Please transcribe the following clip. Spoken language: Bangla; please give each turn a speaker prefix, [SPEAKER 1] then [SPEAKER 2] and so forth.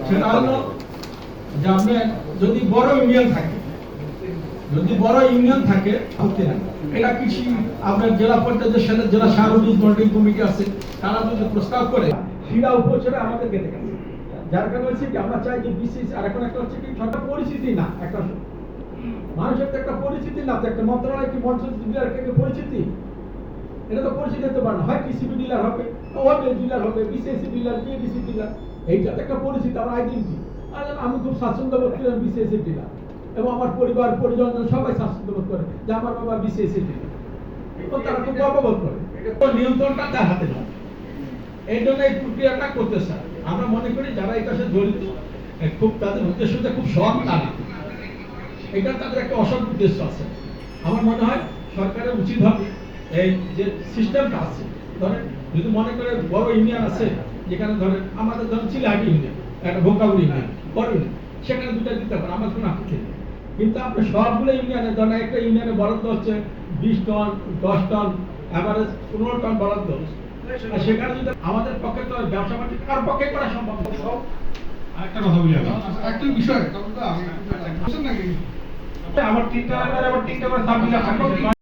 [SPEAKER 1] সেটা হলো যে আপনি যদি বড় ইউনিয়ন থাকে, এটা কৃষি আপনার জেলা পর্যায়ে সেটা জেলা সার্বজনীন মনিটরিং কমিটি আছে, তারা যদি প্রস্তাব করে সেটা উপরে আমাদেরকে দেখে যার কারণে হচ্ছে কি আমরা চাই যে বিসিস আর এখন একটা হচ্ছে কি সরকার পরিচিতি না, একটা মানুষের তো একটা পরিচিতি না, তো একটা মন্ত্রণালয় কি মন্ত্রী পরিচিতি, এটা তো পরিচিতি হতে পারে না, হয় কৃষি ডিলার হবে, ডিলার হবে, বিসিএসসি ডিলার, বিএডিসি ডিলার, এইটা তো একটা পরিচিতি, আমার আইডেন্টি। আর আমি খুব স্বাচ্ছন্দ্য বোধ করি বিসিএসসি ডিলার, এবং আমার পরিবার পরিজন সবাই স্বাচ্ছন্দ্য বোধ করে যে আমার বাবা বিসিএসসি ডিলার, তারা খুব গর্ববোধ করে। নিয়ন্ত্রণটা তার হাতে নয়, এই জন্য এই প্রক্রিয়াটা করতে চায়। আমরা মনে করি যারা এই কাজে জড়িত খুব তাদের উদ্দেশ্যটা খুব সৎ না, এটা তাদের একটা অসৎ উদ্দেশ্য আছে। আমার মনে হয় সরকারের উচিত হবে এই যে সিস্টেমটা আছে, ধরেন যদি মনে করে বড় ইউনিয়ন আছে যেখানে ধরেন আমাদের ধরেন চিলাহাটি ইউনিয়ন, একটা ভোকাবুল ইউনিয়ন, বড় ইউনিয়ন, সেখানে দুটা দিতে পারে, আমার কোনো আপত্তি নেই। কিন্তু আপনি সবগুলো ইউনিয়নে ধরেন একটা ইউনিয়নে বরাদ্দ হচ্ছে 20 টন, 10 টন, এভারেজ 15 টন বরাদ্দ, আর সেখানে যদি আমাদের পক্ষে তো ব্যবসা বাণিজ্য কার পক্ষে করা সম্ভব সব।
[SPEAKER 2] আরেকটা কথা বলি আমি, একটা বিষয় তখন তো আমি আমার 3টা করে সাবমিট